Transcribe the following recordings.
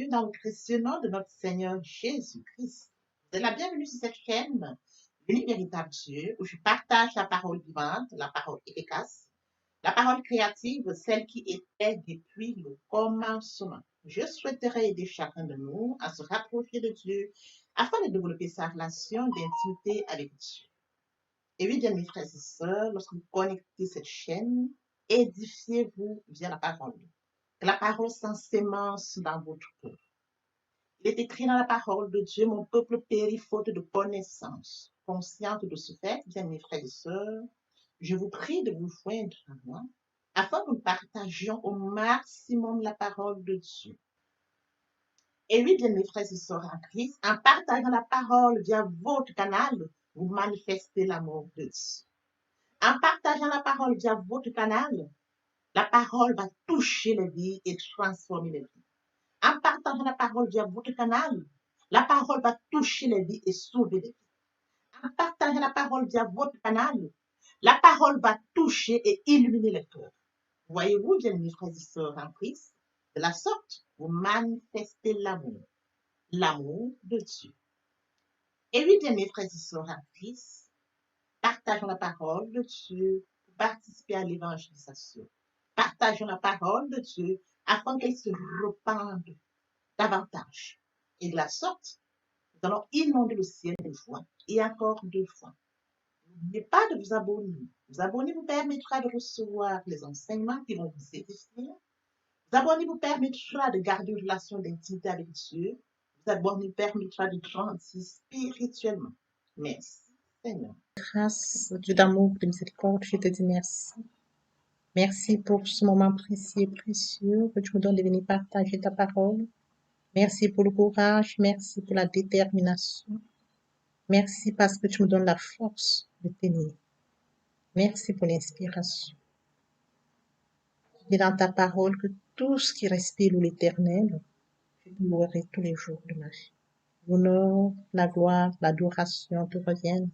bienvenue dans le précieux nom de notre Seigneur Jésus-Christ. Vous êtes la bienvenue sur cette chaîne, l'unique véritable Dieu, où je partage la parole vivante, la parole efficace, la parole créative, celle qui était depuis le commencement. Je souhaiterais aider chacun de nous à se rapprocher de Dieu afin de développer sa relation d'intimité avec Dieu. Et oui, bien mes frères et sœurs, lorsque vous connectez cette chaîne, édifiez-vous via la parole. Que la parole s'ensémence dans votre cœur. Il est écrit dans la parole de Dieu, mon peuple périt faute de connaissance. Consciente de ce fait, bien mes frères et sœurs, je vous prie de vous joindre à moi afin que nous partagions au maximum la parole de Dieu. Et oui, bien mes frères et sœurs en Christ, en partageant la parole via votre canal, vous manifestez l'amour de Dieu. En partageant la parole via votre canal, la parole va toucher les vies et transformer les vies. En partageant la parole via votre canal, la parole va toucher les vies et sauver les vies. En partageant la parole via votre canal, la parole va toucher et illuminer les cœurs. Voyez-vous, bien mes frères et sœurs en Christ, de la sorte, vous manifestez l'amour de Dieu. Et oui, bien mes frères et sœurs en Christ, partageons la parole de Dieu pour participer à l'évangélisation. Partageons la parole de Dieu afin qu'elle se répande davantage. Et de la sorte, nous allons inonder le ciel de fois et encore 2 fois. N'oubliez pas de vous abonner. Vous abonner vous permettra de recevoir les enseignements qui vont vous édifier. Vous abonner vous permettra de garder une relation d'intimité avec Dieu. Vous abonner vous permettra de grandir spirituellement. Merci, Seigneur. Grâce, Dieu d'amour, de miséricorde, je te dis merci. Merci pour ce moment précieux et précieux que tu me donnes de venir partager ta parole. Merci pour le courage, merci pour la détermination. Merci parce que tu me donnes la force de tenir. Merci pour l'inspiration. Et dans ta parole que tout ce qui respire l'éternel, je te louerai tous les jours de ma vie. L'honneur, la gloire, l'adoration te reviennent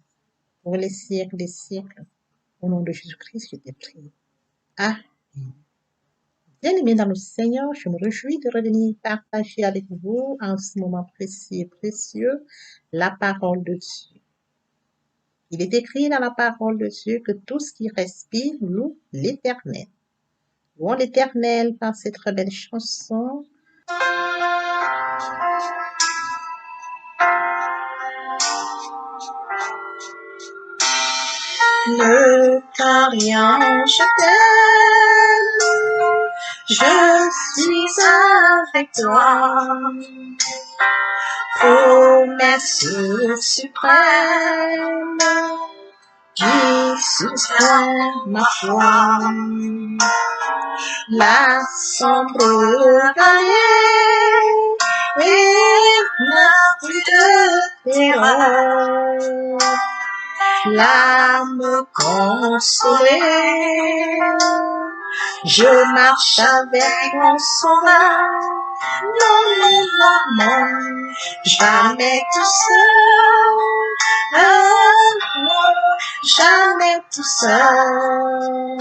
pour les siècles des siècles. Au nom de Jésus-Christ, je t'ai prié. Amen. Bien-aimés dans le Seigneur, je me réjouis de revenir partager avec vous en ce moment précis et précieux la parole de Dieu. Il est écrit dans la parole de Dieu que tout ce qui respire loue l'Éternel. Louons l'Éternel par cette très belle chanson. Ne crains rien, je t'aime, je suis avec toi. Promesse suprême qui soutient ma foi. La sombre vallée n'a plus de terreur. L'âme consolée, je marche avec mon sauveur. Non, non, non, non, jamais tout seul. Non, jamais tout seul.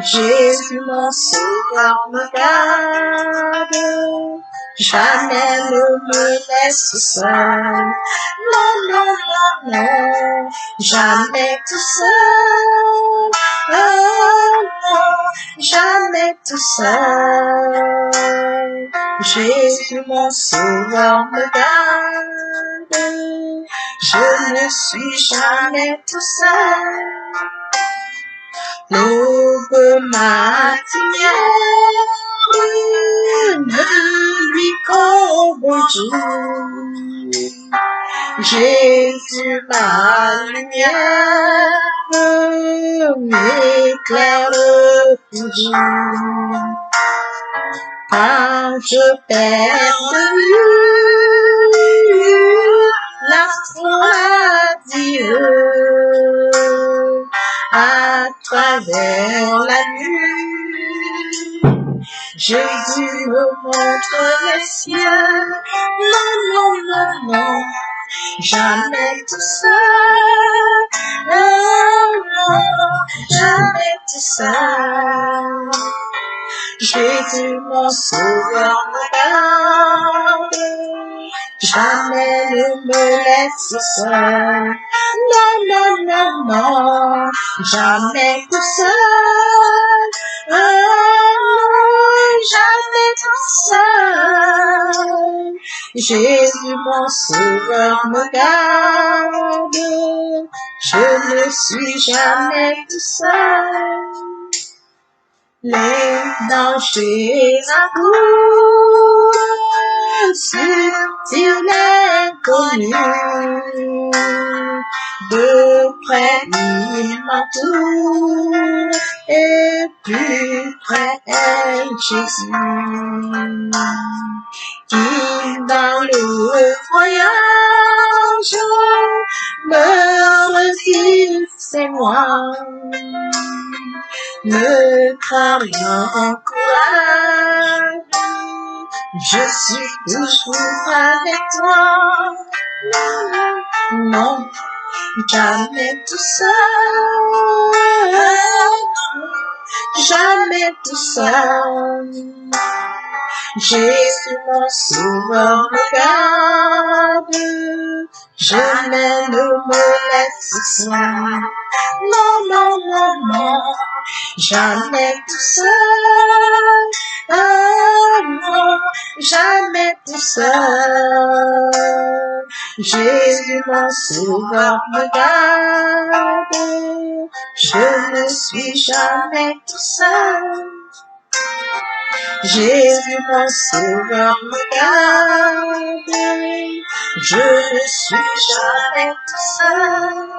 Jésus mon sauveur me garde, jamais ne me laisse seul. Non, non, non, non, jamais tout seul. Non, jamais tout seul. Jésus mon sauveur me garde, je ne suis jamais tout seul. L'aube matinière ne lui qu'au bonjour. Jésus ma lumière m'éclaire toujours. Quand je perds de vue l'astre radieux à travers la nuit, Jésus me montre les cieux. Non, non, non, non, jamais tout seul. Non, non, jamais tout seul. Jésus mon sauveur me me laisse seul. Non, non, non, non, jamais tout seul. Non, jamais tout seul. Jésus, mon sauveur, me garde. Je ne suis jamais tout seul. Les dangers accourent sur l'inconnu. De près il m'entoure et plus près est Jésus. Qui dans le voyage me redit c'est moi. Ne crains rien, courage, je suis toujours avec toi. Non, jamais tout seul, jamais tout seul. Jésus mon sauveur me garde, jamais ne me laisse seul. Non, non, non, non, jamais tout seul. Ah non, jamais tout seul. Jésus mon sauveur me garde, je ne suis jamais tout seul. Jésus mon sauveur me garde, je ne suis jamais tout seul.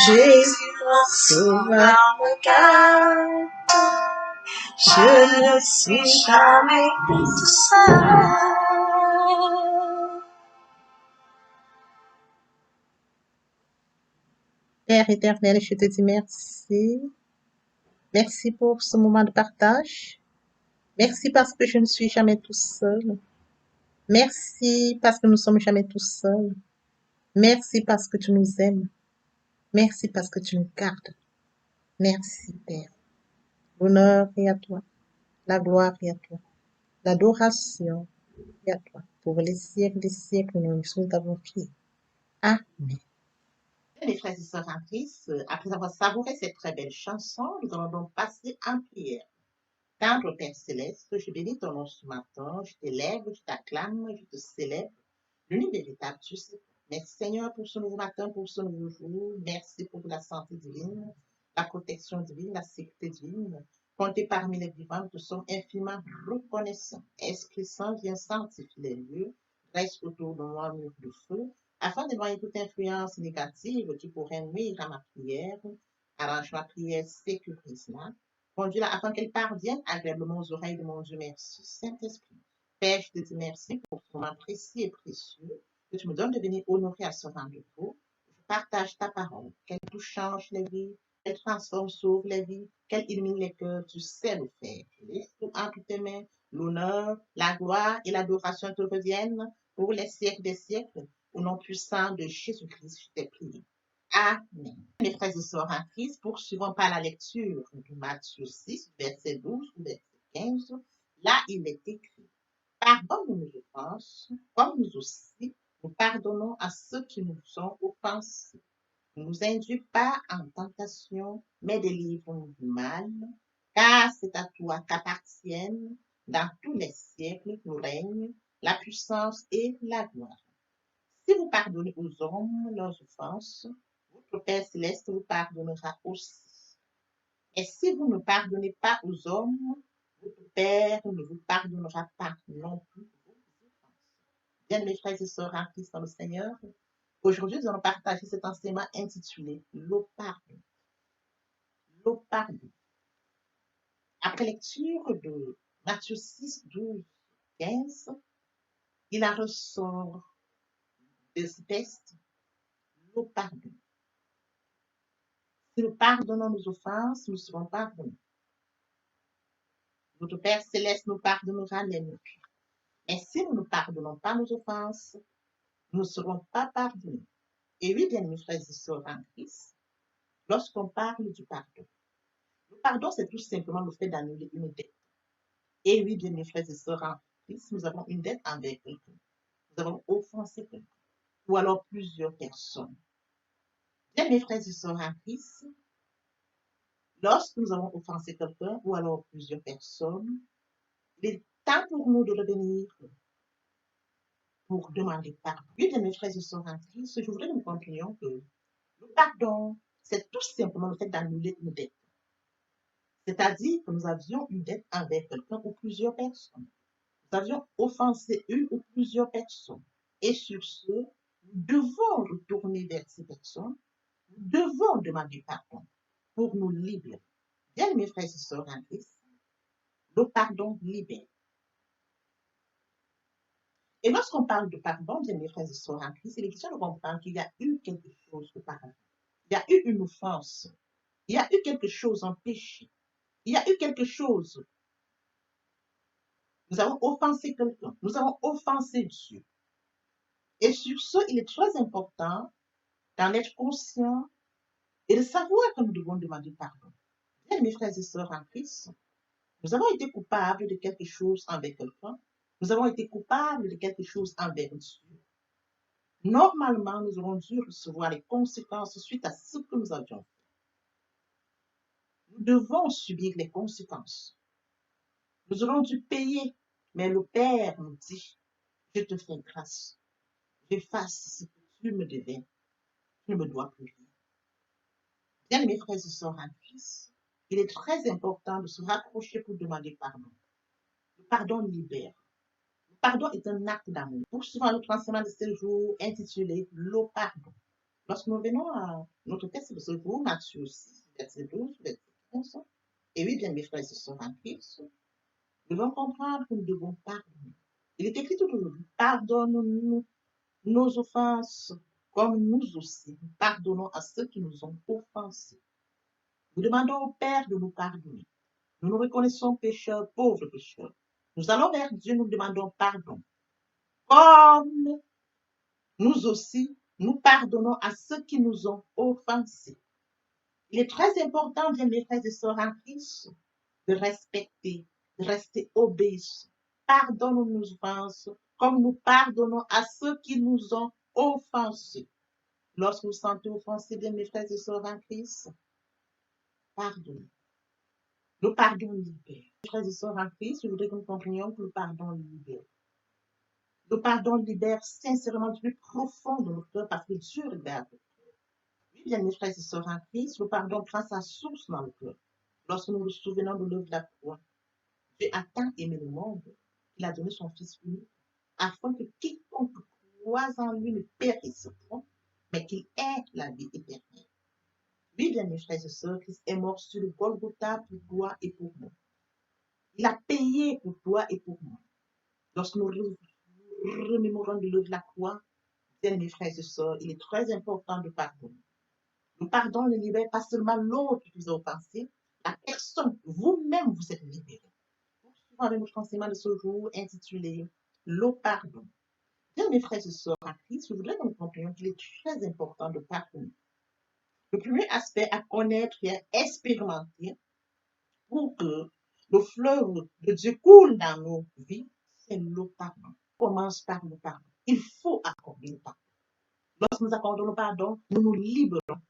Jésus mon sauveur me garde, je ne suis jamais tout seul. Père éternel, je te dis merci. Merci pour ce moment de partage. Merci parce que je ne suis jamais tout seul. Merci parce que nous ne sommes jamais tout seuls. Merci parce que tu nous aimes. Merci parce que tu nous gardes. Merci, Père. L'honneur est à toi. La gloire est à toi. L'adoration est à toi. Pour les siècles des siècles, nous nous avons prié. Amen. Les frères et sœurs en Christ, après avoir savouré cette très belle chanson, nous allons donc passer en prière. Tendre Père Céleste, je bénis ton nom ce matin, je t'élève, je t'acclame, je te célèbre, l'unique véritable Dieu. Merci Seigneur pour ce nouveau matin, pour ce nouveau jour. Merci pour la santé divine, la protection divine, la sécurité divine. Comptez parmi les vivants, nous sommes infiniment reconnaissants. Esprit Saint, viens sanctifier les lieux, reste autour de moi un mur de feu, afin d'éloigner toute influence négative qui pourrait nuire à ma prière. Arrange ma prière, sécurise-la. Conduis-la afin qu'elle parvienne agréablement aux oreilles de mon Dieu. Merci, Saint-Esprit. Père, je te dis merci pour ce moment précis et précieux que tu me donnes de venir honorer à ce rendez-vous. Je partage ta parole, qu'elle touche, change les vies, qu'elle transforme, sauve les vies, qu'elle illumine les cœurs, tu sais le faire. Je laisse tout entre tes mains, l'honneur, la gloire et l'adoration te reviennent pour les siècles des siècles. Au nom puissant de Jésus-Christ, je t'ai prié. Amen. Mes frères et sœurs en Christ, poursuivons par la lecture de Matthieu 6, verset 12 ou verset 15. Là, il est écrit: Pardonne-nous nos offenses, comme nous aussi nous pardonnons à ceux qui nous ont offensés. Ne nous induis pas en tentation, mais délivre-nous du mal, car c'est à toi qu'appartiennent dans tous les siècles le règne, la puissance et la gloire. Si vous pardonnez aux hommes leurs offenses, votre Père céleste vous pardonnera aussi. Et si vous ne pardonnez pas aux hommes, votre Père ne vous pardonnera pas non plus vos offenses. Bien, mes frères et sœurs en Christ dans le Seigneur, aujourd'hui nous allons partager cet enseignement intitulé Le pardon. Le pardon. Après lecture de Matthieu 6, 12, 15, il en ressort de ce texte le pardon. Si nous pardonnons nos offenses, nous serons pardonnés. Notre Père céleste nous pardonnera les nôtres. Mais si nous ne pardonnons pas nos offenses, nous ne serons pas pardonnés. Et oui, bien, mes frères et sœurs en Christ, lorsqu'on parle du pardon, le pardon, c'est tout simplement le fait d'annuler une dette. Et oui, bien, mes frères et sœurs en Christ, nous avons une dette envers quelqu'un. nous avons offensé quelqu'un, ou alors plusieurs personnes. Bien, mes frères et sœurs en Christ, lorsque nous avons offensé quelqu'un, ou alors plusieurs personnes, il est temps pour nous de revenir pour demander pardon. Oui, bien, mes frères et sœurs en Christ, je voudrais que nous comprenions que le pardon, c'est tout simplement le fait d'annuler une dette. C'est-à-dire que nous avions une dette envers quelqu'un ou plusieurs personnes. Nous avions offensé une ou plusieurs personnes. Et sur ce, nous devons retourner vers ces personnes. Nous devons demander pardon pour nous libérer. Bien, mes frères et sœurs en Christ, le pardon libère. Et lorsqu'on parle de pardon, bien, mes frères et sœurs en Christ, il est question de comprendre qu'il y a eu quelque chose auparavant. Il y a eu une offense. Il y a eu quelque chose en péché. Il y a eu quelque chose. Nous avons offensé quelqu'un. Nous avons offensé Dieu. Et sur ce, il est très important d'en être conscient et de savoir que nous devons demander pardon. Bien, mes frères et sœurs en Christ, nous avons été coupables de quelque chose envers quelqu'un. Nous avons été coupables de quelque chose envers Dieu. Normalement, nous aurons dû recevoir les conséquences suite à ce que nous avions fait. Nous devons subir les conséquences. Nous aurons dû payer, mais le Père nous dit, je te fais grâce. J'efface ce que tu me devais. Tu ne me dois plus rien. Bien, mes frères et sœurs en Christ, il est très important de se rapprocher pour demander pardon. Le pardon libère. Le pardon est un acte d'amour. Poursuivons notre enseignement de ce jour intitulé Le pardon. Lorsque nous venons à notre texte de ce jour, Matthieu 6, verset 12, verset 15, et oui, bien, mes frères et sœurs en Christ, nous devons comprendre que nous devons pardonner. Il est écrit tout aujourd'hui, pardonne-nous nos offenses, comme nous aussi nous pardonnons à ceux qui nous ont offensés. Nous demandons au Père de nous pardonner. Nous nous reconnaissons pécheurs, pauvres pécheurs. Nous allons vers Dieu, nous demandons pardon. Comme nous aussi, nous pardonnons à ceux qui nous ont offensés. Il est très important, bien mes frères et sœurs en Christ, de respecter, de rester obéissants. Pardonnons nos offenses, comme nous pardonnons à ceux qui nous ont offensés. Lorsque vous vous sentez offensé, bien mes frères et sœurs en Christ, pardonnez. Le pardon libère. Mes frères et sœurs en Christ, je voudrais que nous comprenions que le pardon libère. Le pardon libère sincèrement du plus profond de notre cœur parce que Dieu regarde. Oui, bien mes frères et sœurs en Christ, le pardon prend sa source dans le cœur. Lorsque nous nous souvenons de l'œuvre de la croix, Dieu a tant aimé le monde qu'il a donné son Fils unique afin que quiconque croise en lui ne périsse point, mais qu'il ait la vie éternelle. Oui, bien mes frères et sœurs, Christ est mort sur le Golgotha pour toi et pour moi. Il a payé pour toi et pour moi. Lorsque nous remémorons de l'œuvre de la croix, bien mes frères et sœurs, il est très important de pardonner. Le pardon ne libère pas seulement l'autre qui vous a offensé, la personne, vous-même, vous êtes libéré. Poursuivons avec notre enseignement de ce jour intitulé Le pardon. Bien mes frères et sœurs en Christ, je voudrais que nous comprenions qu'il est très important de pardonner. Le premier aspect à connaître et à expérimenter pour que le fleuve de Dieu coule dans nos vies, c'est le pardon. On commence par le pardon. Il faut accorder le pardon. Lorsque nous accordons le pardon, nous nous libérons.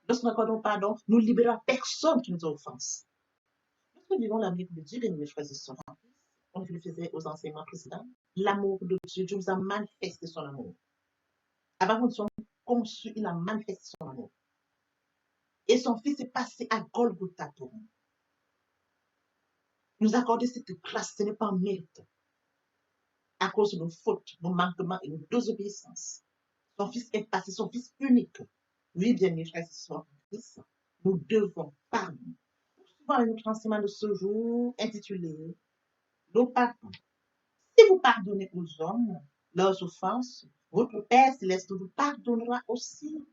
Lorsque nous accordons le pardon, nous libérons la personne qui nous a offensés. Lorsque nous vivons l'amour de Dieu, bien mes frères et sœurs, comme je le faisais aux enseignements précédents, l'amour de Dieu, Dieu nous a manifesté son amour. Avant que nous soyons conçus, il a manifesté son amour. Et son Fils est passé à Golgotha pour nous. Nous accorder cette grâce, ce n'est pas un mérite. À cause de nos fautes, nos manquements et nos désobéissances. Son Fils est passé, son Fils unique. Oui, bien mes frères et sœurs, nous devons pardonner. Poursuivons notre enseignement de ce jour intitulé Le pardon. Si vous pardonnez aux hommes leurs offenses, votre Père céleste vous pardonnera aussi.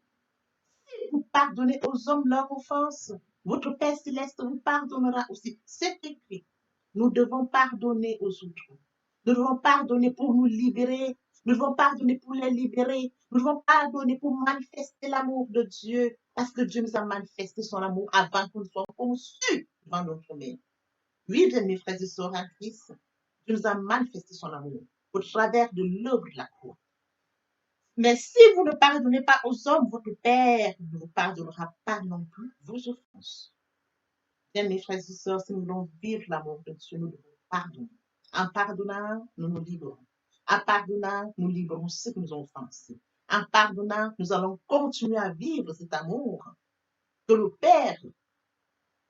Si vous pardonnez aux hommes leurs offenses, votre Père céleste vous pardonnera aussi. C'est écrit. Nous devons pardonner aux autres. Nous devons pardonner pour nous libérer. Nous devons pardonner pour les libérer. Nous devons pardonner pour manifester l'amour de Dieu. Parce que Dieu nous a manifesté son amour avant que nous soyons conçus devant notre mère. Oui, bien mes frères et sœurs en Christ, Dieu nous a manifesté son amour. au travers de l'œuvre de la croix. Mais si vous ne pardonnez pas aux hommes, votre Père ne vous pardonnera pas non plus vos offenses. Bien, mes frères et sœurs, si nous voulons vivre l'amour de Dieu, nous devons pardonner. En pardonnant, nous nous libérons. En pardonnant, nous libérons ceux qui nous ont offensés. En pardonnant, nous allons continuer à vivre cet amour que le Père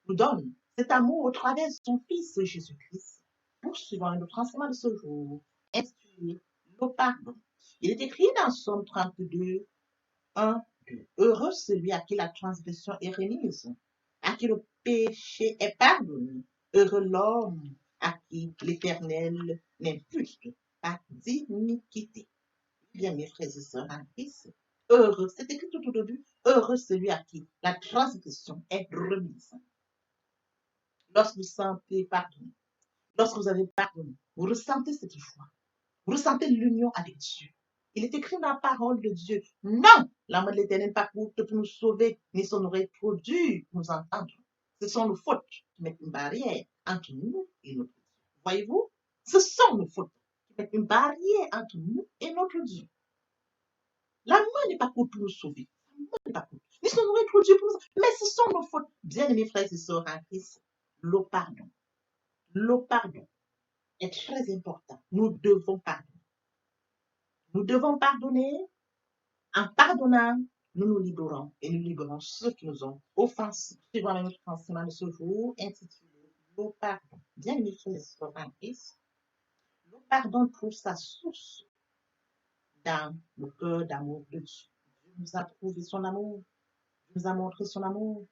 nous donne, cet amour au travers de son Fils Jésus-Christ. Poursuivant le transformation de ce jour, intitulé le pardon. Il est écrit dans Somme 32, 1, 2. Heureux celui à qui la transgression est remise, à qui le péché est pardonné. Heureux l'homme à qui l'Éternel n'impute pas d'iniquité. Bien, mes frères et sœurs en Christ, heureux, c'est écrit tout au début, heureux celui à qui la transgression est remise. Lorsque vous sentez pardonné, lorsque vous avez pardonné, vous ressentez cette joie, vous ressentez l'union avec Dieu. Il est écrit dans la parole de Dieu, non, l'amour de l'Éternel n'est pas pour nous sauver, ni son oreille trop dure pour nous entendre. Ce sont nos fautes qui mettent une barrière entre nous et notre Dieu. Voyez-vous, ce sont nos fautes qui mettent une barrière entre nous et notre Dieu. L'amour n'est pas pour nous sauver, l'amour n'est pas pour nous, ni son oreille trop dure pour nous entendre, mais ce sont nos fautes. Bien-aimés frères et sœurs en Christ, le pardon est très important. Nous devons pardonner. Nous devons pardonner. En pardonnant, nous nous libérons et nous libérons ceux qui nous ont offensés. Suivant notre enseignement de ce jour, intitulé le pardon. Bien aimés frères et sœurs en Christ, le pardon trouve sa source dans le cœur d'amour de Dieu. Dieu nous a prouvé son amour, Dieu nous a montré son amour.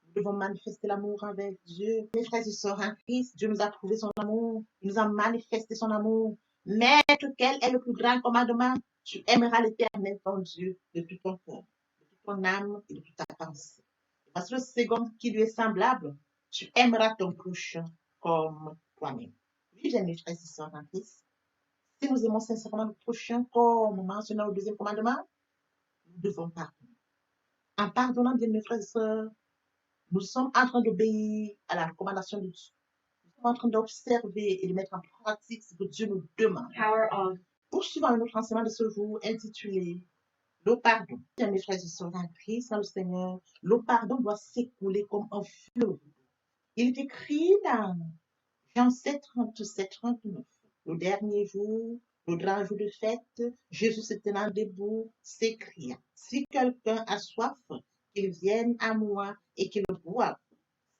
Nous devons manifester l'amour avec Dieu. Mes frères et sœurs en Christ, Dieu nous a prouvé son amour, il nous a manifesté son amour. Mais quel est le plus grand commandement? Tu aimeras l'Éternel ton Dieu de tout ton cœur, de toute ton âme et de toute ta pensée. Parce que le second qui lui est semblable, tu aimeras ton prochain comme toi-même. Oui, j'aime mes frères et sœurs en Christ. Si nous aimons sincèrement notre prochain comme mentionné au deuxième commandement, nous devons pardonner. En pardonnant, bien mes frères et sœurs, nous sommes en train d'obéir à la recommandation de Dieu. Nous sommes en train d'observer et de mettre en pratique ce que Dieu nous demande. Poursuivant un autre enseignement de ce jour intitulé le pardon. Bien, mes frères et sœurs en Christ, dans le Seigneur, le pardon doit s'écouler comme un fleuve. Il est écrit dans Jean 7, 37, 39. Le dernier jour, le grand jour de fête, Jésus se tenant debout s'écria, si quelqu'un a soif, qu'il vienne à moi et qu'il boive.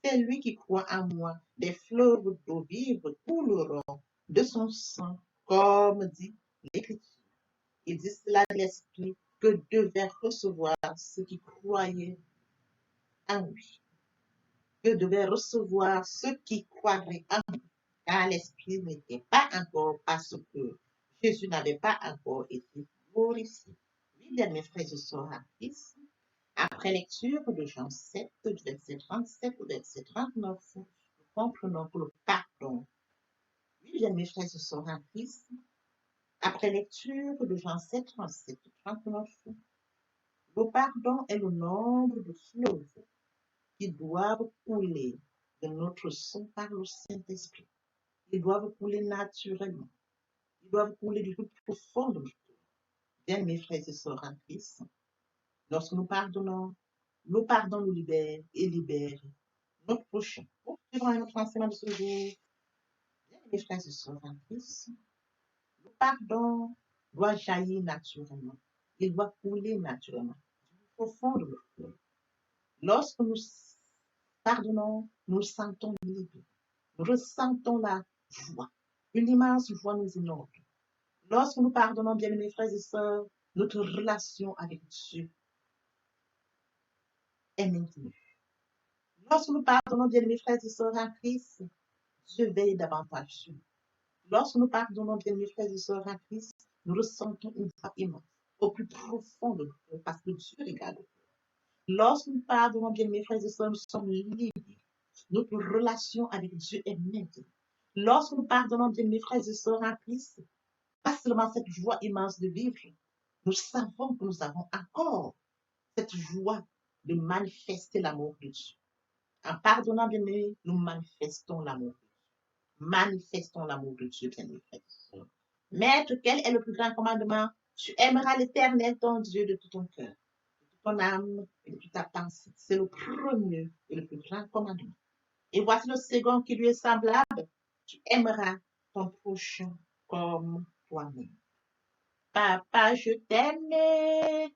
C'est lui qui croit en moi, des fleuves d'eau vive couleront de son sang, comme dit l'Écriture. Il dit cela de l'Esprit que devaient recevoir ceux qui croyaient en lui. Que devaient recevoir ceux qui croiraient en lui. Car l'Esprit n'était pas encore parce que Jésus n'avait pas encore été glorifié. Oui, bien, mes frères et sœurs en Christ, après lecture de Jean 7, verset 37 au verset 39, nous comprenons que le pardon. Oui, bien, mes frères et sœurs en Christ, après lecture de Jean 7, 37, 39, le pardon est le nombre de fleuves qui doivent couler de notre sang par le Saint-Esprit. Ils doivent couler naturellement. Ils doivent couler du plus profond de notre cœur. Bien, mes frères et sœurs en Christ, lorsque nous pardonnons, le pardon nous libère et libère notre prochain. Poursuivant notre enseignement de ce jour, bien, mes frères et sœurs en Christ, le pardon doit jaillir naturellement. Il doit couler naturellement du plus profond de notre cœur. Lorsque nous pardonnons, nous sentons libres. Nous ressentons la joie. Une immense joie nous inonde. Lorsque nous pardonnons, bien mes frères et sœurs, notre relation avec Dieu est maintenue. Lorsque nous pardonnons, bien mes frères et sœurs en Christ, Dieu veille davantage sur nous. Lorsque nous pardonnons, bien mes frères et sœurs en Christ, nous ressentons une joie immense au plus profond de notre cœur parce que Dieu regarde. Lorsque nous pardonnons, bien mes frères et sœurs, nous sommes libres. Notre relation avec Dieu est maintenue. Lorsque nous pardonnons, bien mes frères et sœurs en Christ, pas seulement cette joie immense de vivre, nous savons que nous avons encore cette joie de manifester l'amour de Dieu. En pardonnant, bien aimés, nous manifestons l'amour de Dieu. Manifestons l'amour de Dieu, bien mes frères et sœurs. Maître, quel est le plus grand commandement? Tu aimeras l'Éternel, ton Dieu, de tout ton cœur, de toute ton âme et de toute ta pensée. C'est le premier et le plus grand commandement. Et voici le second qui lui est semblable. Tu aimeras ton prochain comme toi-même. Papa, je t'aime.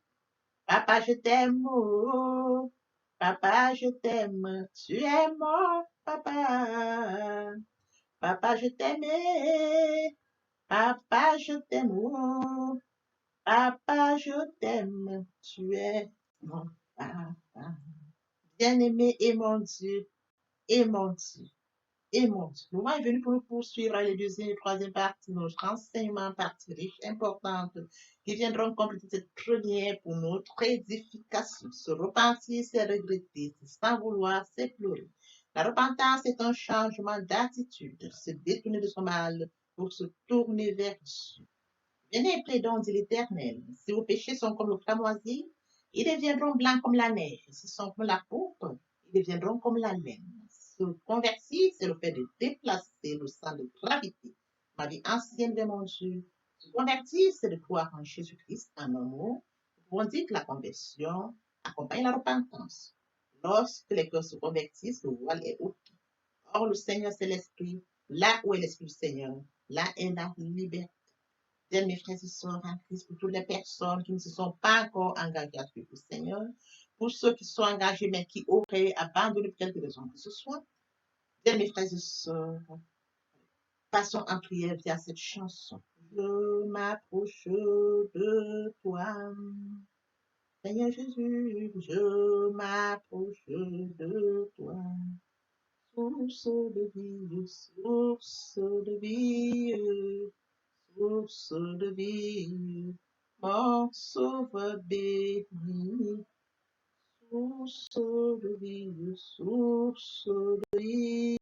Papa, je t'aime. Oh. Papa, je t'aime. Tu es mon papa. Papa, je t'aime. Papa, je t'aime. Oh. Papa, je t'aime. Tu es mon papa. Bien-aimé et mon Dieu. Et mon Dieu. Et mon Dieu. Le moment est venu pour nous poursuivre les deuxième et troisième parties de notre enseignement, partie riche, importante, qui viendront compléter cette première pour notre édification. Se repentir, c'est regretter, c'est sans vouloir, c'est pleurer. La repentance est un changement d'attitude, se détourner de son mal pour se tourner vers Dieu. Venez, plaidons, dit l'Éternel. Si vos péchés sont comme le cramoisi, ils deviendront blancs comme la neige. S'ils sont comme la pourpre, ils deviendront comme la laine. Se convertir, c'est le fait de déplacer le sang de gravité. Ma vie ancienne vers mon Dieu. Se convertir, c'est de croire en Jésus-Christ en un mot. Nous pouvons dire que la conversion accompagne la repentance. Lorsque les cœurs se convertissent, le voile est ôté. Or, le Seigneur, c'est l'Esprit. Là où est l'Esprit du Seigneur, là est la liberté. Bien, mes frères et sœurs en Christ, pour toutes les personnes qui ne se sont pas encore engagées à suivre le Seigneur, pour ceux qui sont engagés mais qui auraient abandonné pour quelque raison que ce soit. Bien, mes frères et sœurs, passons en prière via cette chanson. Je m'approche de toi. Seigneur Jésus, je m'approche de toi. Source de vie, source de vie. Source de vie, mon sauveur béni. Source de vie, source de vie,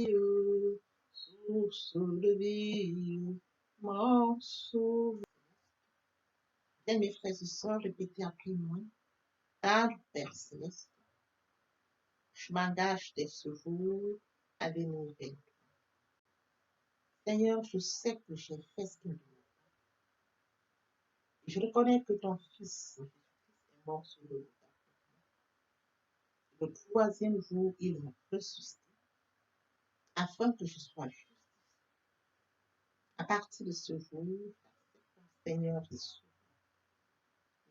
source de vie, mon sauveur. Bien, mes frères et sœurs, répétez après moi. Car, Père Céleste, je m'engage dès ce jour à venir vers toi. Seigneur, je sais que j'ai fait ce qu'il me doit. Je reconnais que ton Fils est mort sur le bout. Le troisième jour, il m'a ressuscité afin que je sois juste. À partir de ce jour, Seigneur Jésus,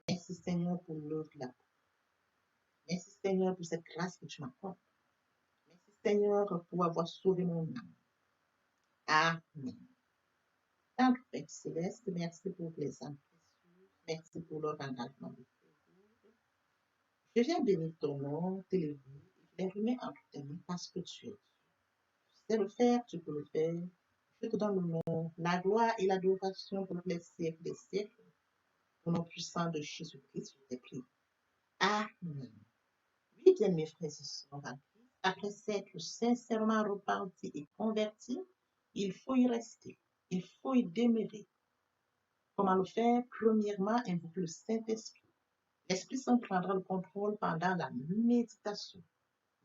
merci Seigneur pour l'œuvre de la croix. Merci Seigneur pour cette grâce que tu m'accordes. Merci Seigneur pour avoir sauvé mon âme. Amen. Saint Père Céleste, merci pour les âmes précieuses. Merci pour leur engagement. Je viens bénir ton nom, t'élever, et je les remets entre tes mains parce que tu es Dieu. Tu sais le faire, tu peux le faire. Je te donne l'honneur, la gloire et l'adoration pour les siècles des siècles. Au nom puissant de Jésus-Christ, je t'ai prié. Amen. Oui, bien mes frères et sœurs, après s'être sincèrement repenti et converti, il faut y rester. Il faut y demeurer. Comment le faire? Premièrement, invoquer le Saint-Esprit. L'Esprit Saint prendra le contrôle pendant la méditation.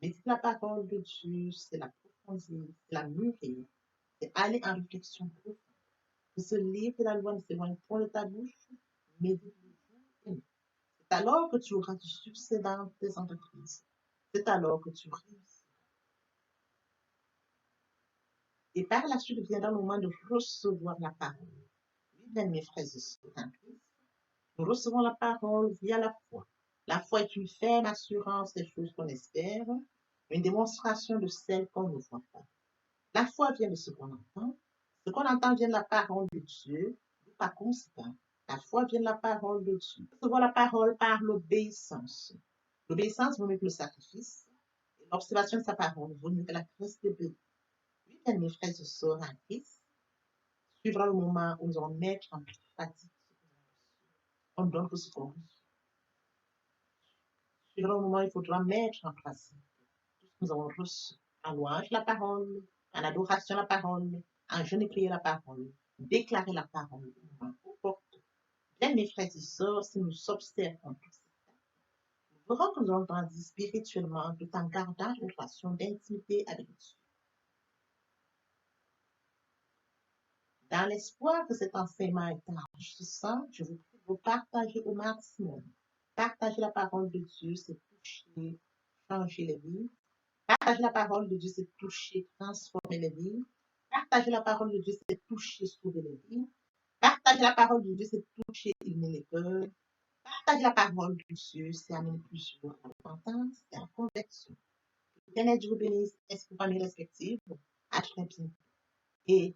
Méditer la parole de Dieu, c'est la profondir, c'est la mûrir, c'est aller en réflexion profonde. Que ce livre de la loi ne s'éloigne point de ta bouche, médite le jour et nuit. C'est alors que tu auras du succès dans tes entreprises. C'est alors que tu réussiras. Et par la suite viendra le moment de recevoir la parole. Oui, bien, mes frères et sœurs en Christ, nous recevons la parole via la foi. La foi est une ferme assurance des choses qu'on espère, une démonstration de celles qu'on ne voit pas. La foi vient de ce qu'on entend. Ce qu'on entend vient de la parole de Dieu. Par conséquent, la foi vient de la parole de Dieu. Recevoir la parole par l'obéissance. L'obéissance vaut mieux que le sacrifice. Et l'observation de sa parole vaut mieux que la graisse de Dieu. Oui, bien, mes frères et sœurs en Christ, suivra le moment où nous allons mettre en pratique ce que nous avons reçu. On donne ce qu'on reçoit. Suivra le moment où il faudra mettre en pratique tout ce que nous avons reçu. En louange la parole, en adoration la parole, en jeûne et prier la parole, déclarer la parole au moment opportun. Bien, mes frères et sœurs, si nous observons tout ça, nous verrons que nous allons grandir spirituellement tout en gardant une relation d'intimité avec Dieu. Dans Dans l'espoir que cet enseignement est enrichissant, je vous prie de vous partager au maximum. Partager la parole de Dieu, c'est toucher, changer les vies. Partager la parole de Dieu, c'est toucher, transformer les vies. Partager la parole de Dieu, c'est toucher, sauver les vies. Partager la parole de Dieu, c'est toucher, illuminer les cœurs. Partager la parole de Dieu, c'est amener plusieurs à la repentance et à la conversion. Que l'Éternel Dieu vous bénisse, esprit, famille respective, à très bientôt. Et